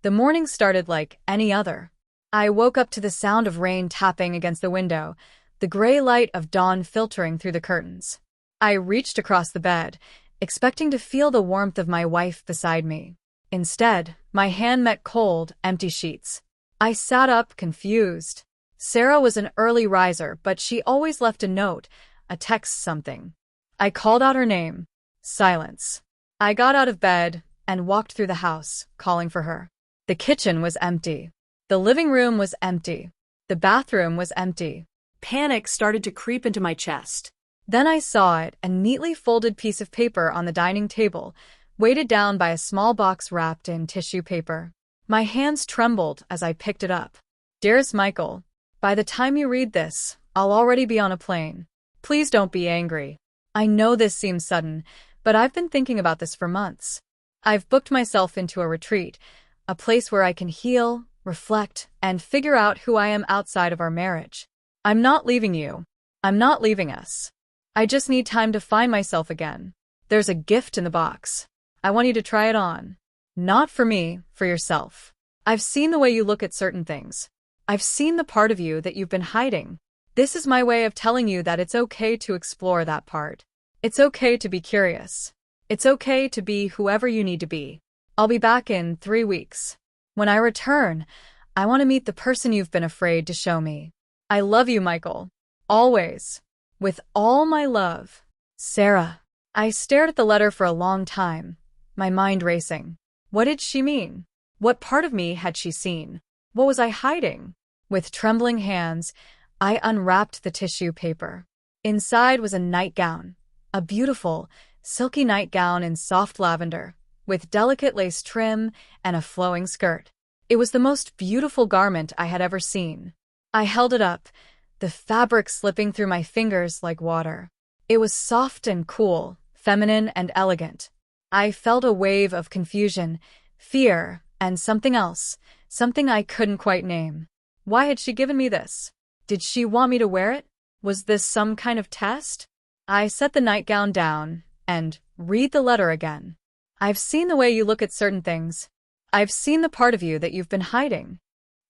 The morning started like any other. I woke up to the sound of rain tapping against the window, the gray light of dawn filtering through the curtains. I reached across the bed, expecting to feel the warmth of my wife beside me. Instead, my hand met cold, empty sheets. I sat up, confused. Sarah was an early riser, but she always left a note, a text, something. I called out her name. Silence. I got out of bed and walked through the house, calling for her. The kitchen was empty. The living room was empty. The bathroom was empty. Panic started to creep into my chest. Then I saw it, a neatly folded piece of paper on the dining table, weighted down by a small box wrapped in tissue paper. My hands trembled as I picked it up. Dearest Michael, by the time you read this, I'll already be on a plane. Please don't be angry. I know this seems sudden, but I've been thinking about this for months. I've booked myself into a retreat, a place where I can heal, reflect, and figure out who I am outside of our marriage. I'm not leaving you. I'm not leaving us. I just need time to find myself again. There's a gift in the box. I want you to try it on. Not for me, for yourself. I've seen the way you look at certain things. I've seen the part of you that you've been hiding. This is my way of telling you that it's okay to explore that part. It's okay to be curious. It's okay to be whoever you need to be. I'll be back in 3 weeks. When I return, I want to meet the person you've been afraid to show me. I love you, Michael. Always. With all my love. Sarah. I stared at the letter for a long time, my mind racing. What did she mean? What part of me had she seen? What was I hiding? With trembling hands, I unwrapped the tissue paper. Inside was a nightgown, a beautiful, silky nightgown in soft lavender, with delicate lace trim and a flowing skirt. It was the most beautiful garment I had ever seen. I held it up, the fabric slipping through my fingers like water. It was soft and cool, feminine and elegant. I felt a wave of confusion, fear, and something else, something I couldn't quite name. Why had she given me this? Did she want me to wear it? Was this some kind of test? I set the nightgown down and read the letter again. I've seen the way you look at certain things. I've seen the part of you that you've been hiding.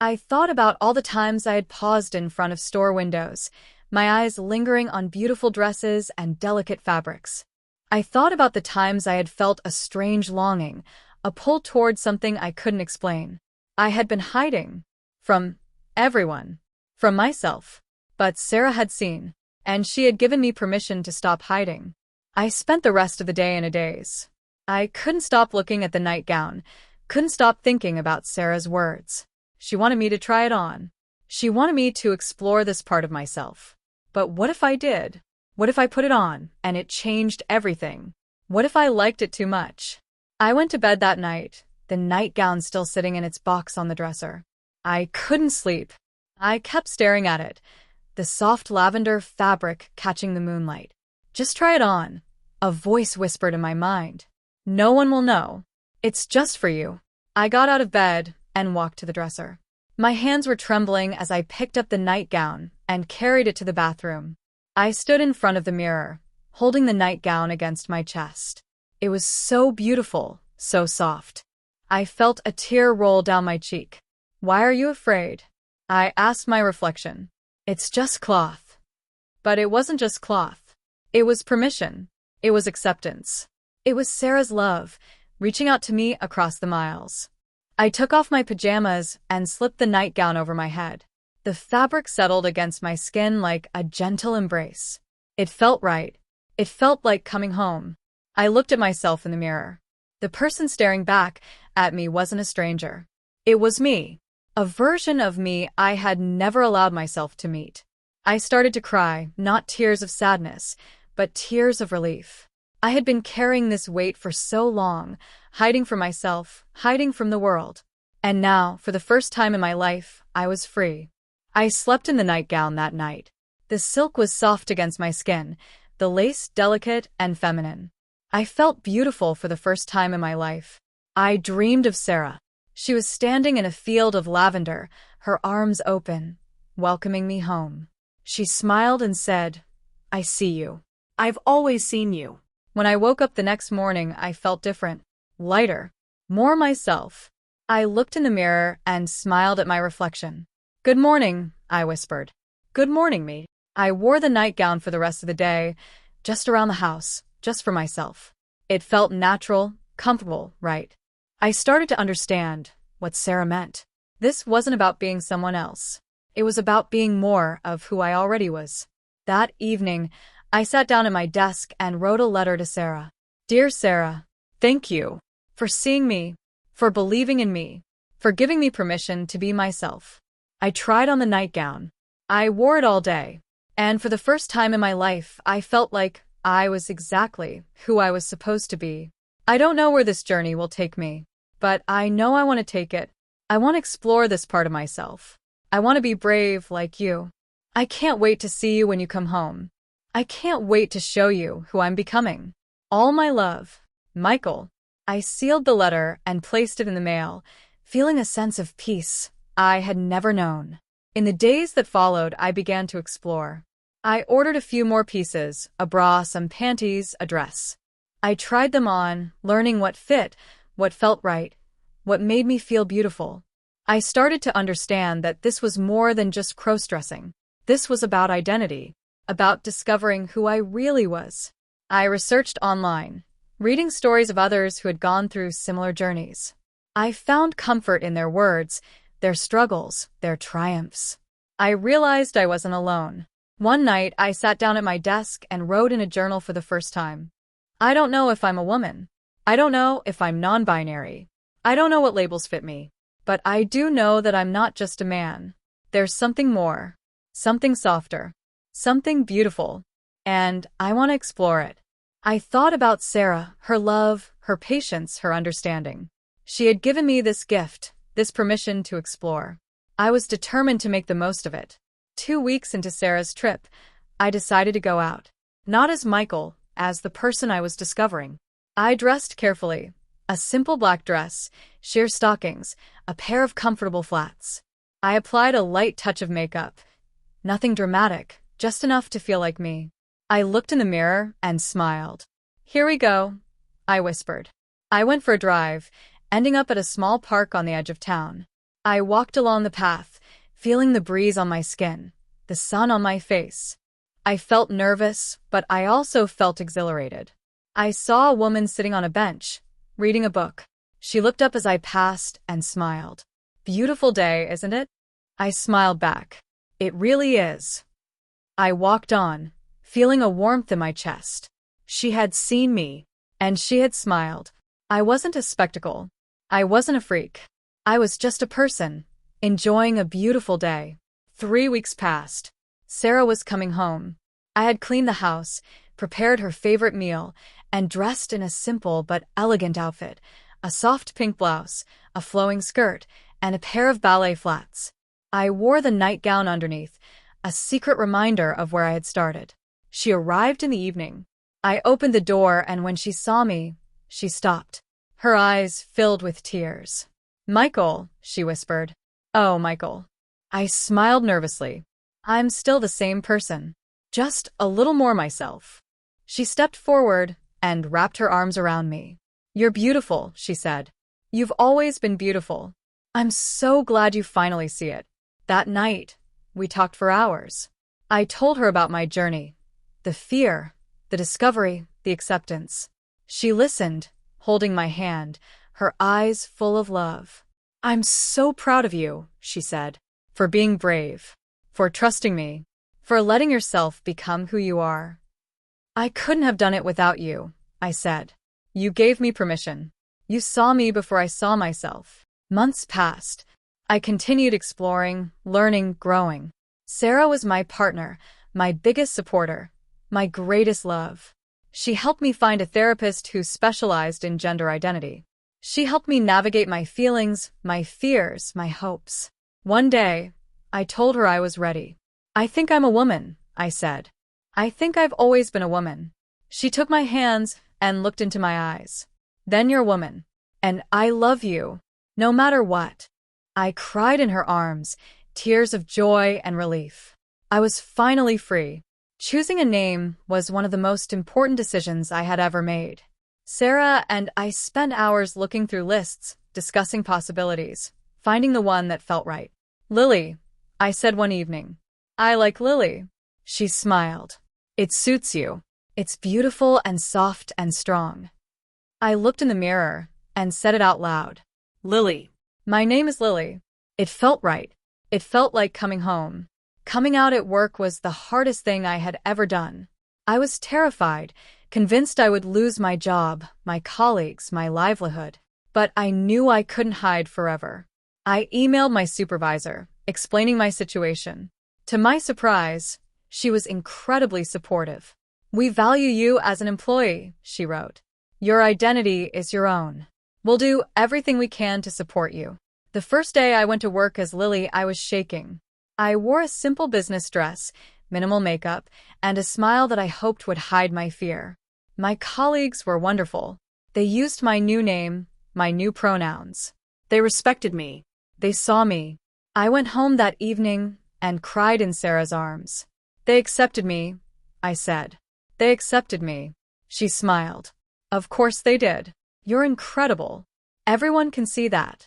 I thought about all the times I had paused in front of store windows, my eyes lingering on beautiful dresses and delicate fabrics. I thought about the times I had felt a strange longing, a pull towards something I couldn't explain. I had been hiding. From everyone. From myself. But Sarah had seen, and she had given me permission to stop hiding. I spent the rest of the day in a daze. I couldn't stop looking at the nightgown, couldn't stop thinking about Sarah's words. She wanted me to try it on. She wanted me to explore this part of myself. But what if I did? What if I put it on, and it changed everything? What if I liked it too much? I went to bed that night, the nightgown still sitting in its box on the dresser. I couldn't sleep. I kept staring at it, the soft lavender fabric catching the moonlight. Just try it on, a voice whispered in my mind. No one will know. It's just for you. I got out of bed and walked to the dresser. My hands were trembling as I picked up the nightgown and carried it to the bathroom. I stood in front of the mirror, holding the nightgown against my chest. It was so beautiful, so soft. I felt a tear roll down my cheek. Why are you afraid? I asked my reflection. It's just cloth. But it wasn't just cloth. It was permission. It was acceptance. It was Sarah's love, reaching out to me across the miles. I took off my pajamas and slipped the nightgown over my head. The fabric settled against my skin like a gentle embrace. It felt right. It felt like coming home. I looked at myself in the mirror. The person staring back at me wasn't a stranger. It was me, a version of me I had never allowed myself to meet. I started to cry, not tears of sadness, but tears of relief. I had been carrying this weight for so long, hiding from myself, hiding from the world. And now, for the first time in my life, I was free. I slept in the nightgown that night. The silk was soft against my skin, the lace delicate and feminine. I felt beautiful for the first time in my life. I dreamed of Sarah. She was standing in a field of lavender, her arms open, welcoming me home. She smiled and said, "I see you. I've always seen you." When I woke up the next morning, I felt different, lighter, more myself. I looked in the mirror and smiled at my reflection. "Good morning," I whispered. "Good morning, me." I wore the nightgown for the rest of the day, just around the house, just for myself. It felt natural, comfortable, right? I started to understand what Sarah meant. This wasn't about being someone else. It was about being more of who I already was. That evening, I sat down at my desk and wrote a letter to Sarah. "Dear Sarah, thank you for seeing me, for believing in me, for giving me permission to be myself." I tried on the nightgown. I wore it all day. And for the first time in my life, I felt like I was exactly who I was supposed to be. I don't know where this journey will take me, but I know I want to take it. I want to explore this part of myself. I want to be brave like you. I can't wait to see you when you come home. I can't wait to show you who I'm becoming. All my love, Michael. I sealed the letter and placed it in the mail, feeling a sense of peace I had never known. In the days that followed, I began to explore. I ordered a few more pieces, a bra, some panties, a dress. I tried them on, learning what fit, what felt right, what made me feel beautiful. I started to understand that this was more than just cross-dressing. This was about identity, about discovering who I really was. I researched online, reading stories of others who had gone through similar journeys. I found comfort in their words, their struggles, their triumphs. I realized I wasn't alone. One night, I sat down at my desk and wrote in a journal for the first time. I don't know if I'm a woman. I don't know if I'm non-binary. I don't know what labels fit me. But I do know that I'm not just a man. There's something more. Something softer. Something beautiful. And I want to explore it. I thought about Sarah, her love, her patience, her understanding. She had given me this gift, this permission to explore. I was determined to make the most of it. 2 weeks into Sarah's trip, I decided to go out. Not as Michael, as the person I was discovering. I dressed carefully. A simple black dress, sheer stockings, a pair of comfortable flats. I applied a light touch of makeup. Nothing dramatic, just enough to feel like me. I looked in the mirror and smiled. "Here we go," I whispered. I went for a drive, ending up at a small park on the edge of town. I walked along the path, feeling the breeze on my skin, the sun on my face. I felt nervous, but I also felt exhilarated. I saw a woman sitting on a bench, reading a book. She looked up as I passed and smiled. "Beautiful day, isn't it?" I smiled back. "It really is." I walked on, feeling a warmth in my chest. She had seen me, and she had smiled. I wasn't a spectacle. I wasn't a freak. I was just a person, enjoying a beautiful day. 3 weeks passed. Sarah was coming home. I had cleaned the house, prepared her favorite meal, and dressed in a simple but elegant outfit, a soft pink blouse, a flowing skirt, and a pair of ballet flats. I wore the nightgown underneath, a secret reminder of where I had started. She arrived in the evening. I opened the door, and when she saw me, she stopped. Her eyes filled with tears. "Michael," she whispered. "Oh, Michael." I smiled nervously. "I'm still the same person. Just a little more myself." She stepped forward and wrapped her arms around me. "You're beautiful," she said. "You've always been beautiful. I'm so glad you finally see it." That night, we talked for hours. I told her about my journey, the fear, the discovery, the acceptance. She listened, holding my hand, her eyes full of love. "I'm so proud of you," she said, "for being brave, for trusting me, for letting yourself become who you are." "I couldn't have done it without you," I said. "You gave me permission. You saw me before I saw myself." Months passed. I continued exploring, learning, growing. Sarah was my partner, my biggest supporter, my greatest love. She helped me find a therapist who specialized in gender identity. She helped me navigate my feelings, my fears, my hopes. One day, I told her I was ready. "I think I'm a woman," I said. "I think I've always been a woman." She took my hands and looked into my eyes. "Then you're a woman. And I love you, no matter what." I cried in her arms, tears of joy and relief. I was finally free. Choosing a name was one of the most important decisions I had ever made. Sarah and I spent hours looking through lists, discussing possibilities, finding the one that felt right. Lily, I said one evening. I like Lily. She smiled. It suits you. It's beautiful and soft and strong. I looked in the mirror and said it out loud. Lily. My name is Lily. It felt right. It felt like coming home. Coming out at work was the hardest thing I had ever done. I was terrified, convinced I would lose my job, my colleagues, my livelihood. But I knew I couldn't hide forever. I emailed my supervisor, explaining my situation. To my surprise, she was incredibly supportive. We value you as an employee, she wrote. Your identity is your own. We'll do everything we can to support you. The first day I went to work as Lily, I was shaking. I wore a simple business dress, minimal makeup, and a smile that I hoped would hide my fear. My colleagues were wonderful. They used my new name, my new pronouns. They respected me. They saw me. I went home that evening and cried in Sarah's arms. They accepted me, I said. They accepted me. She smiled. Of course they did. You're incredible. Everyone can see that.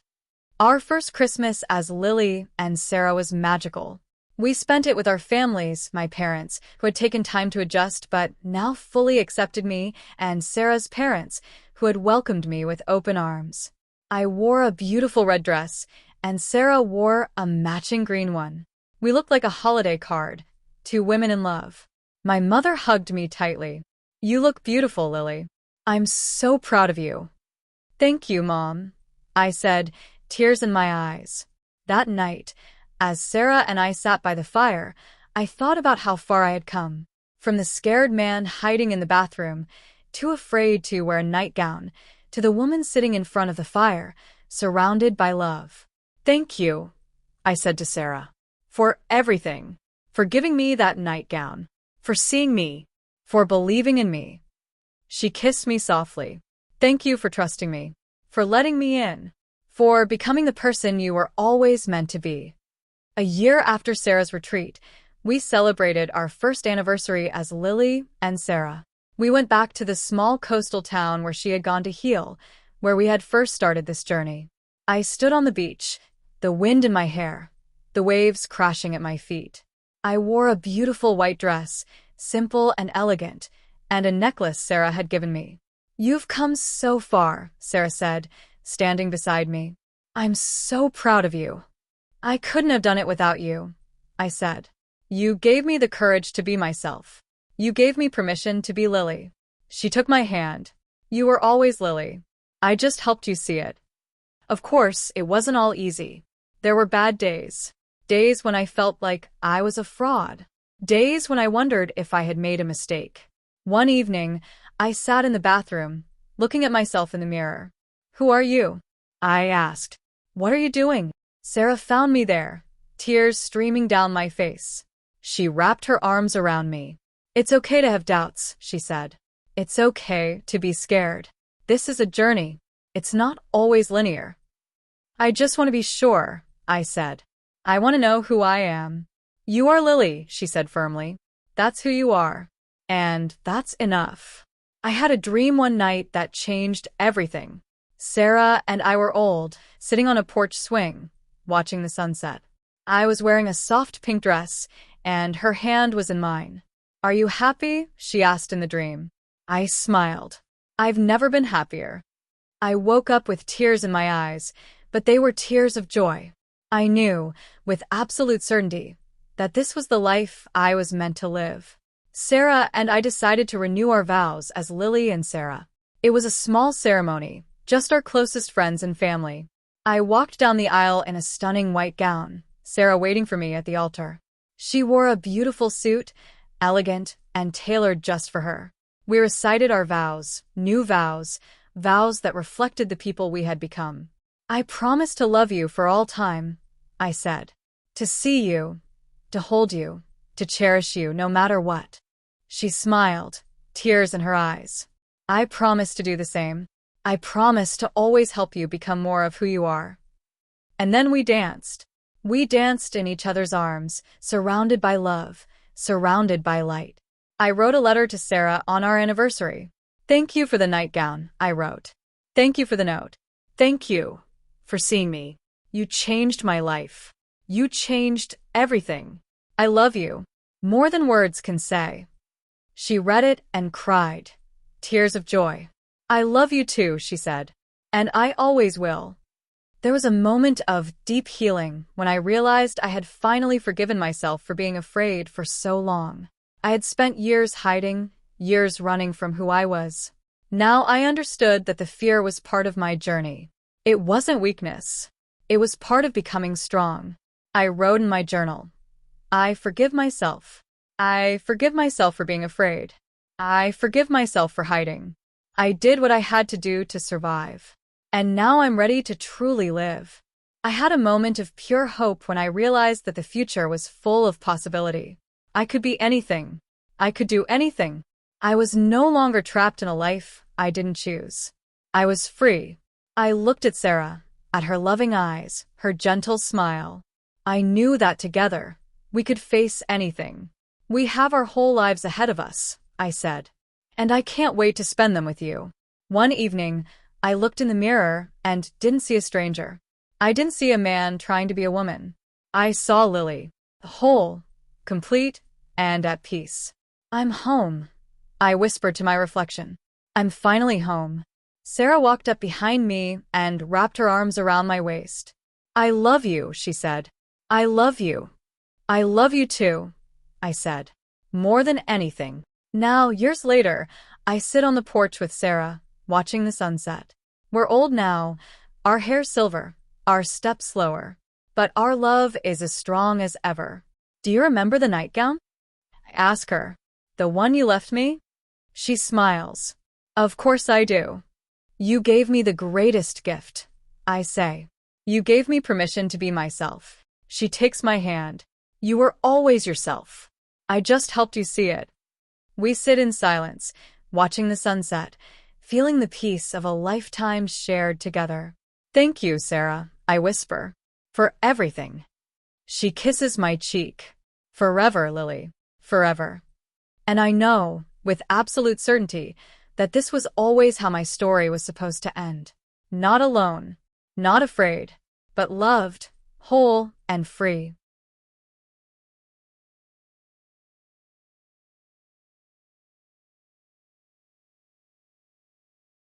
Our first Christmas as Lily and Sarah was magical. We spent it with our families, my parents, who had taken time to adjust but now fully accepted me, and Sarah's parents, who had welcomed me with open arms. I wore a beautiful red dress, and Sarah wore a matching green one. We looked like a holiday card, two women in love. My mother hugged me tightly. You look beautiful, Lily. I'm so proud of you. Thank you, Mom, I said, tears in my eyes. That night, as Sarah and I sat by the fire, I thought about how far I had come. From the scared man hiding in the bathroom, too afraid to wear a nightgown, to the woman sitting in front of the fire, surrounded by love. Thank you, I said to Sarah, for everything, for giving me that nightgown, for seeing me, for believing in me. She kissed me softly. Thank you for trusting me, for letting me in, for becoming the person you were always meant to be. A year after Sarah's retreat, we celebrated our first anniversary as Lily and Sarah. We went back to the small coastal town where she had gone to heal, where we had first started this journey. I stood on the beach, the wind in my hair, the waves crashing at my feet. I wore a beautiful white dress, simple and elegant, and a necklace Sarah had given me. You've come so far, Sarah said, standing beside me. I'm so proud of you. I couldn't have done it without you, I said. You gave me the courage to be myself. You gave me permission to be Lily. She took my hand. You were always Lily. I just helped you see it. Of course, it wasn't all easy. There were bad days. Days when I felt like I was a fraud. Days when I wondered if I had made a mistake. One evening, I sat in the bathroom, looking at myself in the mirror. Who are you? I asked. What are you doing? Sarah found me there, tears streaming down my face. She wrapped her arms around me. It's okay to have doubts, she said. It's okay to be scared. This is a journey. It's not always linear. I just want to be sure, I said. I want to know who I am. You are Lily, she said firmly. That's who you are. And that's enough. I had a dream one night that changed everything. Sarah and I were old, sitting on a porch swing, watching the sunset. I was wearing a soft pink dress, and her hand was in mine. Are you happy? She asked in the dream. I smiled. I've never been happier. I woke up with tears in my eyes, but they were tears of joy. I knew, with absolute certainty, that this was the life I was meant to live. Sarah and I decided to renew our vows as Lily and Sarah. It was a small ceremony, just our closest friends and family. I walked down the aisle in a stunning white gown, Sarah waiting for me at the altar. She wore a beautiful suit, elegant and tailored just for her. We recited our vows, new vows, vows that reflected the people we had become. I promise to love you for all time, I said. To see you, to hold you, to cherish you no matter what. She smiled, tears in her eyes. I promise to do the same. I promise to always help you become more of who you are. And then we danced. We danced in each other's arms, surrounded by love, surrounded by light. I wrote a letter to Sarah on our anniversary. Thank you for the nightgown, I wrote. Thank you for the note. Thank you for seeing me. You changed my life. You changed everything. I love you. More than words can say. She read it and cried. Tears of joy. I love you too, she said. And I always will. There was a moment of deep healing when I realized I had finally forgiven myself for being afraid for so long. I had spent years hiding, years running from who I was. Now I understood that the fear was part of my journey. It wasn't weakness. It was part of becoming strong. I wrote in my journal, I forgive myself. I forgive myself for being afraid. I forgive myself for hiding. I did what I had to do to survive. And now I'm ready to truly live. I had a moment of pure hope when I realized that the future was full of possibility. I could be anything. I could do anything. I was no longer trapped in a life I didn't choose. I was free. I looked at Sarah, at her loving eyes, her gentle smile. I knew that together, we could face anything. We have our whole lives ahead of us, I said. And I can't wait to spend them with you. One evening, I looked in the mirror and didn't see a stranger. I didn't see a man trying to be a woman. I saw Lily, whole, complete, and at peace. I'm home, I whispered to my reflection. I'm finally home. Sarah walked up behind me and wrapped her arms around my waist. I love you, she said. I love you. I love you too, I said. More than anything. Now, years later, I sit on the porch with Sarah, watching the sunset. We're old now, our hair's silver, our steps slower, but our love is as strong as ever. Do you remember the nightgown? I ask her. The one you left me? She smiles. Of course I do. You gave me the greatest gift, I say. You gave me permission to be myself. She takes my hand. You were always yourself. I just helped you see it. We sit in silence, watching the sunset, feeling the peace of a lifetime shared together. Thank you, Sarah, I whisper, for everything. She kisses my cheek. Forever, Lily, forever. And I know, with absolute certainty, that this was always how my story was supposed to end. Not alone, not afraid, but loved, whole, and free.